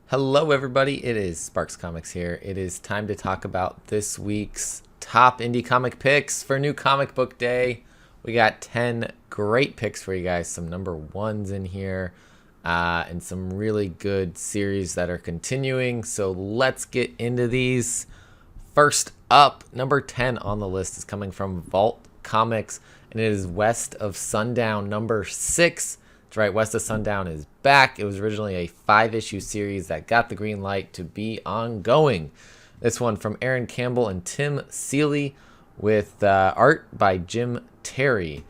Hello, everybody. It is Sparks Comics here. It is time to talk about this week's top indie comic picks for New Comic Book Day. We got 10 great picks for you guys, some number ones in here, and some really good series that are continuing. So let's get into these. First up, number 10 on the list is coming from Vault Comics, and it is West of Sundown, number 6. That's right, West of Sundown is back. It was originally a 5-issue series that got the green light to be ongoing. This one from Aaron Campbell and Tim Seeley with art by Jim Terry.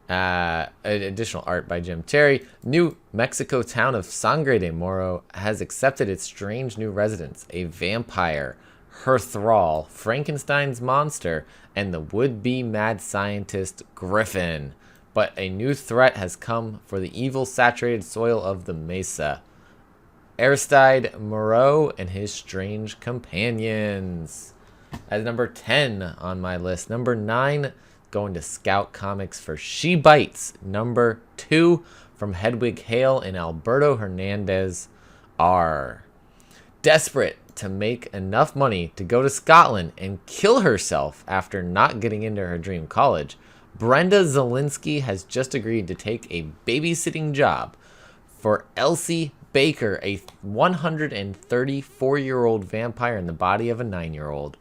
Additional art by Jim Terry. New Mexico town of Sangre de Moro has accepted its strange new residents, a vampire, her thrall, Frankenstein's monster, and the would-be mad scientist Griffin. But a new threat has come for the evil-saturated soil of the Mesa. Aristide Moreau and his strange companions. As number 10 on my list. Number 9, going to Scout Comics for She Bites. Number 2, from Hedwig Hale and Alberto Hernandez R. Desperate to make enough money to go to Scotland and kill herself after not getting into her dream college, Brenda Zelinsky has just agreed to take a babysitting job for Elsie Baker, a 134-year-old vampire in the body of a 9-year-old.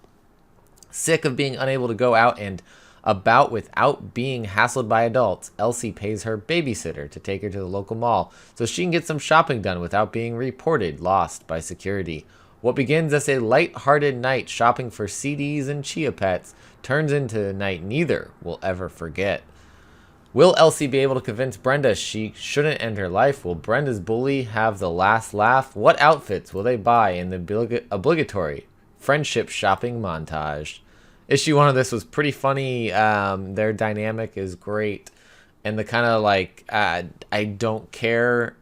Sick of being unable to go out and about without being hassled by adults, Elsie pays her babysitter to take her to the local mall so she can get some shopping done without being reported lost by security. What begins as a light-hearted night shopping for CDs and Chia Pets turns into a night neither will ever forget. Will Elsie be able to convince Brenda she shouldn't end her life? Will Brenda's bully have the last laugh? What outfits will they buy in the obligatory friendship shopping montage? Issue 1 of this was pretty funny. Their dynamic is great. And the kind of like, I don't care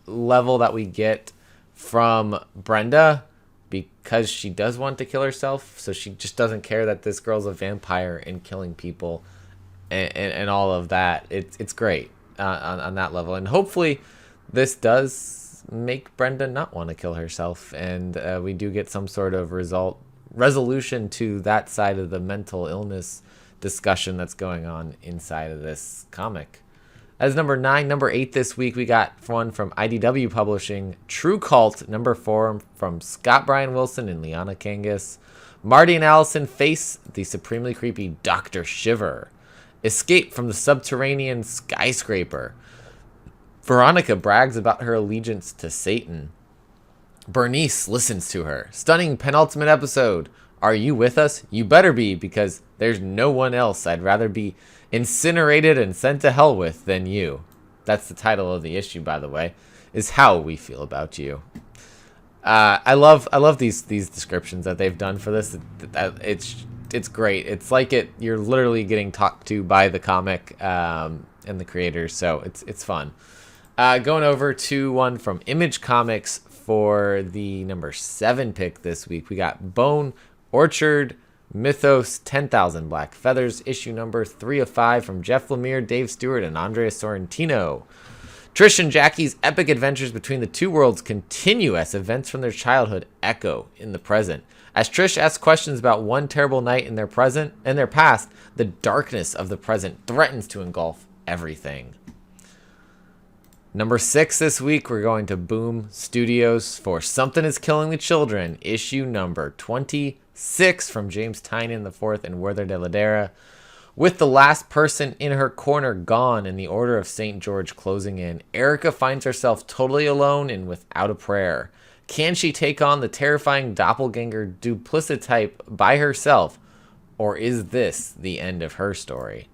level that we get from Brenda, because she does want to kill herself, so she just doesn't care that this girl's a vampire and killing people and all of that. It's great on that level, and hopefully this does make Brenda not want to kill herself, and we do get some sort of resolution to that side of the mental illness discussion that's going on inside of this comic. As number 8 this week, we got one from IDW Publishing, True Cult, number 4, from Scott Bryan Wilson and Liana Kangas. Marty and Allison face the supremely creepy Dr. Shiver. Escape from the subterranean skyscraper. Veronica brags about her allegiance to Satan. Bernice listens to her. Stunning penultimate episode. Are you with us? You better be, because there's no one else I'd rather be incinerated and sent to hell with than you. That's the title of the issue, by the way, is How We Feel About You. I love these descriptions that they've done for this. It's great. It's like you're literally getting talked to by the comic and the creators, so it's fun. Going over to one from Image Comics for the number 7 pick this week, we got Bone Orchard Mythos 10,000 Black Feathers, issue number 3 of 5 from Jeff Lemire, Dave Stewart, and Andrea Sorrentino. Trish and Jackie's epic adventures between the two worlds continue as events from their childhood echo in the present. As Trish asks questions about one terrible night in their past, the darkness of the present threatens to engulf everything. Number 6 this week, we're going to Boom Studios for Something is Killing the Children, issue number 26 from James Tynion IV and Werther de Ladera. With the last person in her corner gone and the Order of St. George closing in, Erica finds herself totally alone and without a prayer. Can she take on the terrifying doppelganger duplicitype by herself, or is this the end of her story?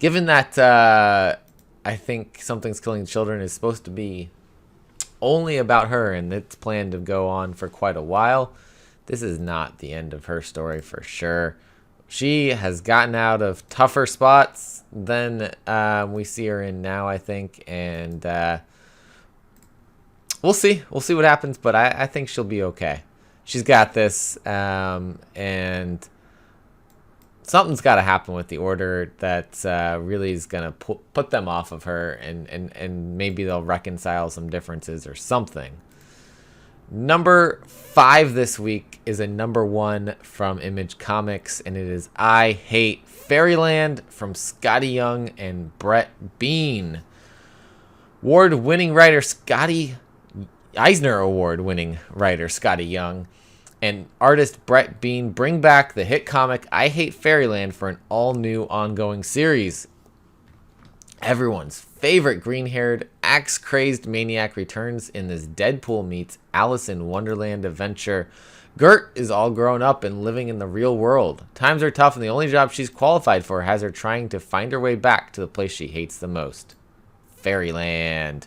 Given that I think Something's Killing Children is supposed to be only about her and it's planned to go on for quite a while, this is not the end of her story for sure. She has gotten out of tougher spots than we see her in now, I think, and we'll see. We'll see what happens, but I think she'll be okay. She's got this, and something's got to happen with the Order that really is going to put them off of her, and maybe they'll reconcile some differences or something. Number 5 this week is a number 1 from Image Comics, and it is I Hate Fairyland from Scotty Young and Brett Bean. Award-winning writer Eisner Award-winning writer Scotty Young and artist Brett Bean bring back the hit comic I Hate Fairyland for an all-new ongoing series. Everyone's favorite green-haired, axe-crazed maniac returns in this Deadpool meets Alice in Wonderland adventure. Gert is all grown up and living in the real world. Times are tough, and the only job she's qualified for has her trying to find her way back to the place she hates the most. Fairyland.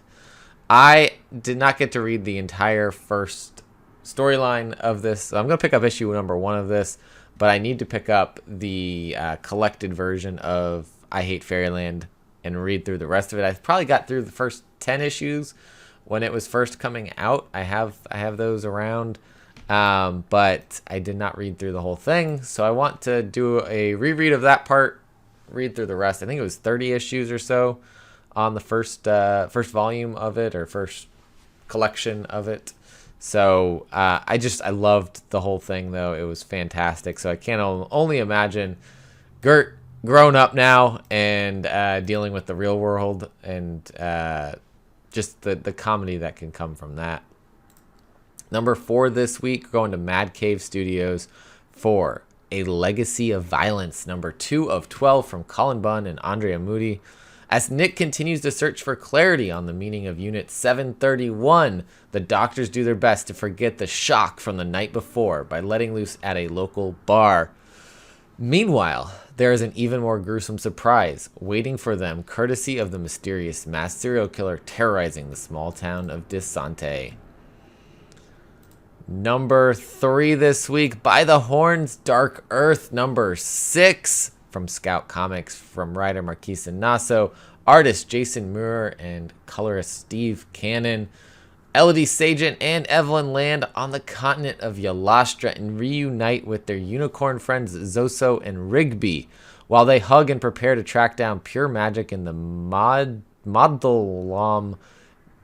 I did not get to read the entire first storyline of this. So I'm going to pick up issue number 1 of this, but I need to pick up the collected version of I Hate Fairyland and read through the rest of it. I probably got through the first 10 issues when it was first coming out. I have those around, but I did not read through the whole thing. So I want to do a reread of that part, read through the rest. I think it was 30 issues or so on the first volume of it, or first collection of it. So I loved the whole thing, though. It was fantastic. So I can only imagine Gert grown up now and dealing with the real world, and just the comedy that can come from that. Number 4 this week, going to Mad Cave Studios for A Legacy of Violence, number 2 of 12 from Colin Bunn and Andrea Moody. As Nick continues to search for clarity on the meaning of Unit 731, the doctors do their best to forget the shock from the night before by letting loose at a local bar. Meanwhile, there is an even more gruesome surprise waiting for them, courtesy of the mysterious mass serial killer terrorizing the small town of Desante. Number 3 this week, By the Horns, Dark Earth, number 6 from Scout Comics, from writer Marquisa Nasso, artist Jason Muir, and colorist Steve Cannon. Elodie Sagent and Evelyn land on the continent of Yalastra and reunite with their unicorn friends Zoso and Rigby, while they hug and prepare to track down pure magic in the Maddalam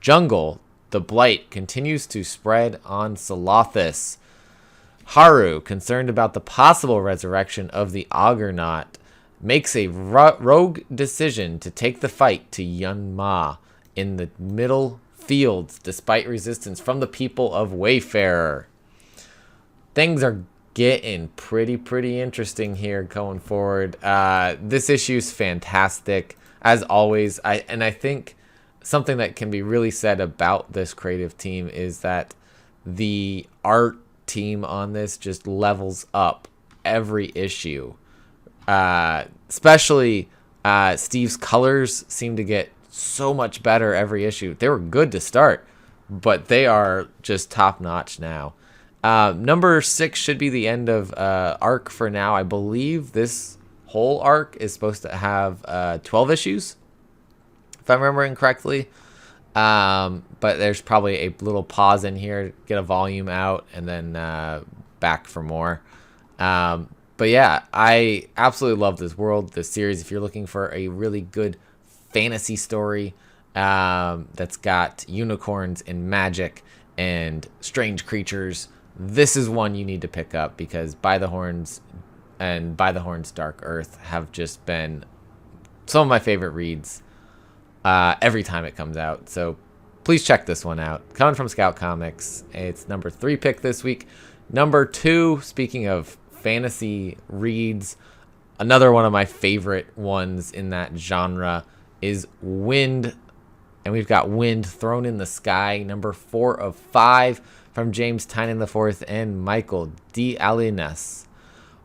jungle. The blight continues to spread on Solothus. Haru, concerned about the possible resurrection of the Oggernaut, makes a rogue decision to take the fight to Yunma in the middle fields despite resistance from the people of Wayfarer. Things are getting pretty interesting here going forward. This issue's fantastic as always. I think something that can be really said about this creative team is that the art team on this just levels up every issue. Especially Steve's colors seem to get so much better every issue. They were good to start, but they are just top notch now. Number 6 should be the end of arc for now. I believe this whole arc is supposed to have 12 issues, if I'm remembering correctly. But there's probably a little pause in here, get a volume out, and then back for more. But yeah, I absolutely love this world, this series. If you're looking for a really good fantasy story that's got unicorns and magic and strange creatures, this is one you need to pick up, because By the Horns and By the Horns Dark Earth have just been some of my favorite reads every time it comes out. So please check this one out. Coming from Scout Comics, it's number 3 pick this week. Number 2, speaking of fantasy reads, another one of my favorite ones in that genre is Wind, and we've got Wind Thrown in the Sky, number 4 of 5 from James Tynion IV and Michael D. Alinas.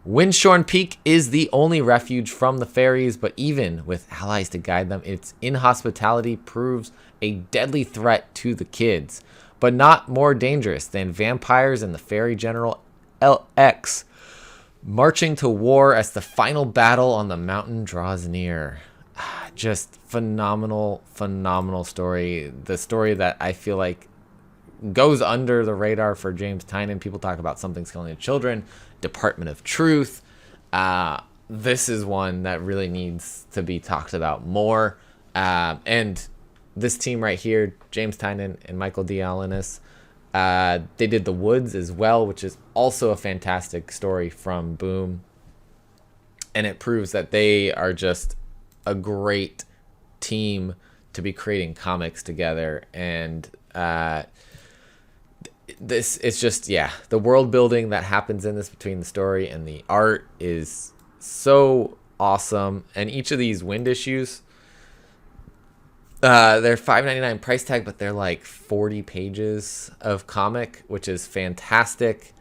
Windshorn Peak is the only refuge from the fairies, but even with allies to guide them, its inhospitality proves a deadly threat to the kids, but not more dangerous than vampires and the fairy general LX marching to war as the final battle on the mountain draws near. Just phenomenal story. The story that I feel like goes under the radar for James Tynion. People talk about Something's Killing the Children, Department of Truth. This is one that really needs to be talked about more. And this team right here, James Tynion and Michael D. Alinas, They did The Woods as well, which is also a fantastic story from Boom. And it proves that they are just a great team to be creating comics together. And this it's just, yeah, the world building that happens in this between the story and the art is so awesome. And each of these Wind issues, they're $5.99 price tag, but they're like 40 pages of comic, which is fantastic.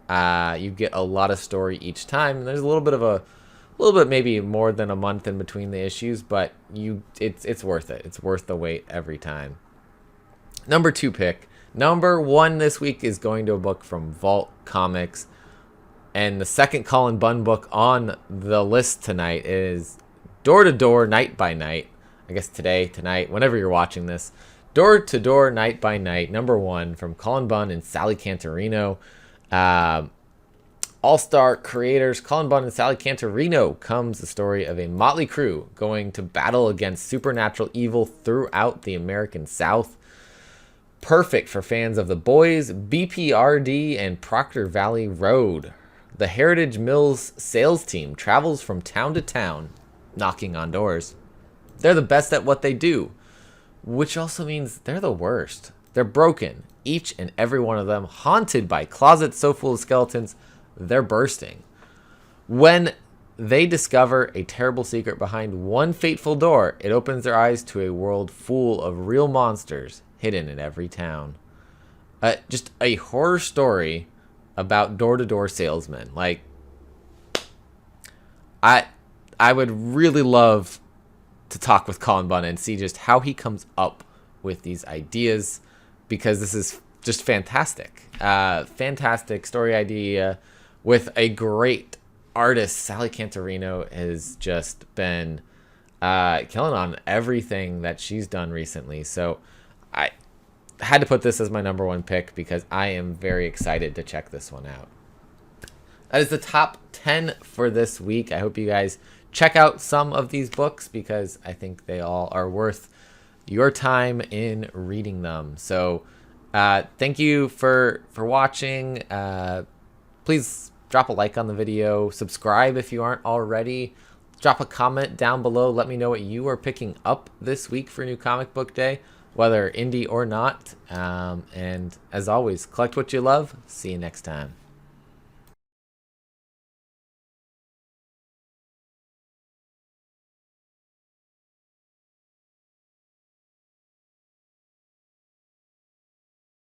You get a lot of story each time, and there's a little bit maybe more than a month in between the issues, but it's worth it. It's worth the wait every time. Number 2 pick. Number 1 this week is going to a book from Vault Comics, and the second Colin Bunn book on the list tonight is Door to Door, Night by Night. I guess tonight, whenever you're watching this. Door to Door, Night by Night, number 1 from Colin Bunn and Sally Cantorino. All-star creators Colin Bunn and Sally Cantorino comes the story of a motley crew going to battle against supernatural evil throughout the American South. Perfect for fans of The Boys, BPRD, and Proctor Valley Road. The Heritage Mills sales team travels from town to town, knocking on doors. They're the best at what they do, which also means they're the worst. They're broken, each and every one of them, haunted by closets so full of skeletons, they're bursting. When they discover a terrible secret behind one fateful door, it opens their eyes to a world full of real monsters hidden in every town. Just a horror story about door-to-door salesmen. Like, I would really love to talk with Colin Bunn and see just how he comes up with these ideas, because this is just fantastic. Fantastic story idea with a great artist. Sally Cantorino has just been killing on everything that she's done recently. So I had to put this as my number 1 pick because I am very excited to check this one out. That is the top 10 for this week. I hope you guys check out some of these books because I think they all are worth your time in reading them. So thank you for watching. Please drop a like on the video. Subscribe if you aren't already. Drop a comment down below. Let me know what you are picking up this week for New Comic Book Day, whether indie or not. And as always, collect what you love. See you next time.